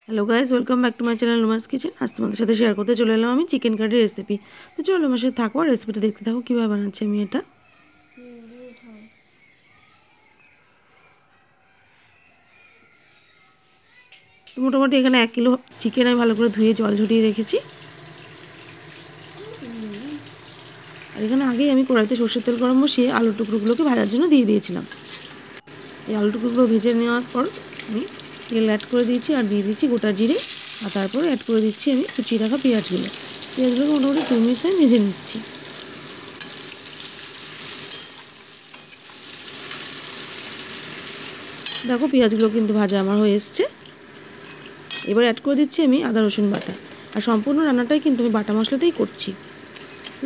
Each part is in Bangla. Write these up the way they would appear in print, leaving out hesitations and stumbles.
Hello guys, welcome back to my channel Numa's kitchen. আজ তোমাদের সাথে শেয়ার করতে চলে এলাম আমি চিকেন কারির রেসিপি। তো চলো আমার সাথে থাকো আর রেসিপিটা দেখতে থাকো কীভাবে বানাচ্ছি আমি এটা। মোটামুটি এখানে 1 কিলো চিকেন আমি ভালো করে ধুয়ে জল ঝরিয়ে রেখেছি। আর এখানে আগেই আমি কড়াইতে সরষের তেল গরম বসিয়ে আলুর টুকরোগুলোকে ভাজার জন্য দিয়ে দিয়েছিলাম। এই আলু টুকরোগুলো ভেজে নেওয়ার পর আমি তেল অ্যাড করে দিয়েছি আর দিয়ে দিচ্ছি গোটা জিরে, আর তারপরে অ্যাড করে দিচ্ছি আমি কুচিয়ে রাখা পেঁয়াজগুলোকে মোটামুটি 2 মিনিট আমি ভেজে নিচ্ছি। দেখো পেঁয়াজগুলো কিন্তু ভাজা আমার হয়ে এসছে। এবার অ্যাড করে দিচ্ছি আমি আদা রসুন বাটা। আর সম্পূর্ণ রান্নাটাই কিন্তু আমি বাটা মশলাতেই করছি।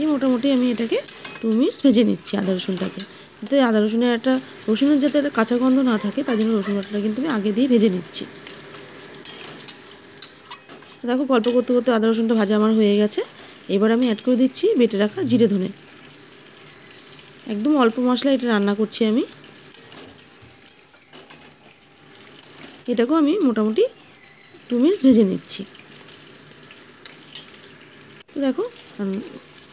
এই মোটামুটি আমি এটাকে 2 মিনিট ভেজে নিচ্ছি আদা রসুনটাকে, যাতে আদা রসুনের যাতে একটা কাঁচা গন্ধ না থাকে, তার জন্য রসুন বাটাটা কিন্তু আমি আগে দিয়ে ভেজে নিচ্ছি। দেখো গল্প করতে করতে আদা রসুনটা ভাজা আমার হয়ে গেছে। এবার আমি অ্যাড করে দিচ্ছি বেটে রাখা জিরে ধনে। একদম অল্প মশলা এটা রান্না করছি আমি। এটাকেও আমি মোটামুটি 2 মিনিট ভেজে নিচ্ছি। দেখো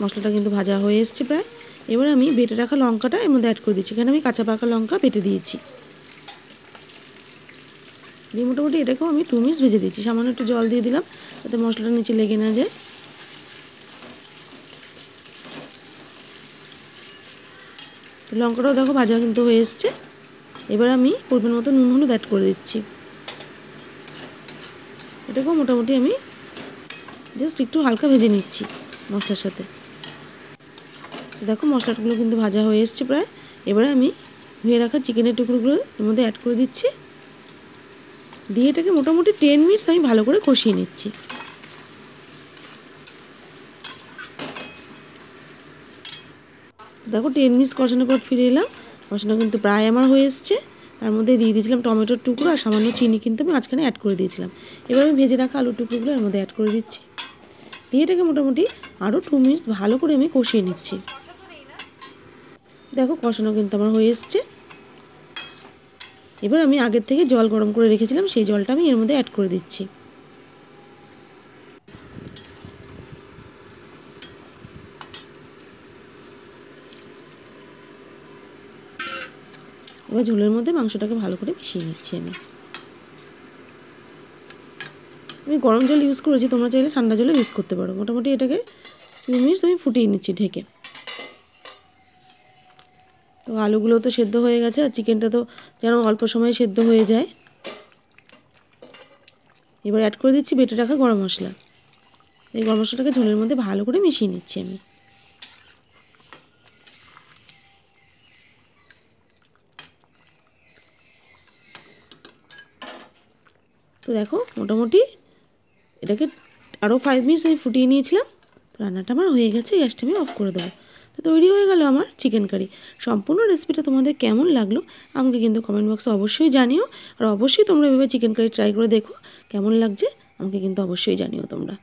মশলাটা কিন্তু ভাজা হয়ে এসছে প্রায়। এবার আমি বেটে রাখা লঙ্কাটা এর মধ্যে অ্যাড করে দিচ্ছি। এখানে আমি কাঁচা পাকা লঙ্কা বেটে দিয়েছি। দিয়ে মোটামুটি এটাকেও আমি 2 মিনিট ভেজে দিচ্ছি। সামান্য একটু জল দিয়ে দিলাম যাতে মশলাটা নিচে লেগে না যায়। লঙ্কাটাও দেখো ভাজা কিন্তু হয়ে এসছে। এবার আমি পরিমাণ মতো নুন হলুদ অ্যাড করে দিচ্ছি। এটাকেও মোটামুটি আমি জাস্ট একটু হালকা ভেজে নিচ্ছি মশলার সাথে। দেখো মশলাগুলো কিন্তু ভাজা হয়ে এসছে প্রায়। এবারে আমি ধুয়ে রাখা চিকেনের টুকরোগুলো এর মধ্যে অ্যাড করে দিচ্ছি। দিয়ে এটাকে মোটামুটি 10 মিনিটস আমি ভালো করে কষিয়ে নিচ্ছি। দেখো 10 মিনিটস কষানোর পর ফিরে এলাম। কষানো কিন্তু প্রায় আমার হয়ে এসছে। তার মধ্যে দিয়ে দিয়েছিলাম টমেটোর টুকরো আর সামান্য চিনি কিন্তু আমি মাঝখানে অ্যাড করে দিয়েছিলাম। এবার আমি ভেজে রাখা আলুর টুকরোগুলো এর মধ্যে অ্যাড করে দিচ্ছি। দিয়ে এটাকে মোটামুটি আরও 2 মিনিটস ভালো করে আমি কষিয়ে নিচ্ছি। দেখো কষানো কিন্তু আমার হয়ে এসছে। এবার আমি আগের থেকে জল গরম করে রেখেছিলাম, সেই জলটা আমি এর মধ্যে অ্যাড করে দিচ্ছি। এবার ঝোলের মধ্যে মাংসটাকে ভালো করে মিশিয়ে নিচ্ছি আমি গরম জল ইউজ করেছি, তোমরা চাইলে ঠান্ডা জলে ইউজ করতে পারো। মোটামুটি এটাকে 2 মিনিটস আমি ফুটিয়ে নিচ্ছি ঢেকে। তো আলুগুলো তো সেদ্ধ হয়ে গেছে আর চিকেনটা তো যেন অল্প সময়ে সেদ্ধ হয়ে যায়। এবার অ্যাড করে দিচ্ছি বেটে রাখা গরম মশলা। এই গরম মশলাটাকে ঝোলের মধ্যে ভালো করে মিশিয়ে নিচ্ছি আমি। তো দেখো মোটামুটি এটাকে আরও 5 মিনিটস আমি ফুটিয়ে নিয়েছিলাম। তো রান্নাটা আমার হয়ে গেছে, গ্যাসটা আমি অফ করে দেবো। তো তৈরি হয়ে গেল আমার চিকেন কারি। সম্পূর্ণ রেসিপিটা তোমাদের কেমন লাগলো আমাকে কিন্তু কমেন্ট বক্সে অবশ্যই জানিও। আর অবশ্যই তোমরা এভাবে চিকেন কারি ট্রাই করে দেখো, কেমন লাগছে আমাকে কিন্তু অবশ্যই জানিও তোমরা।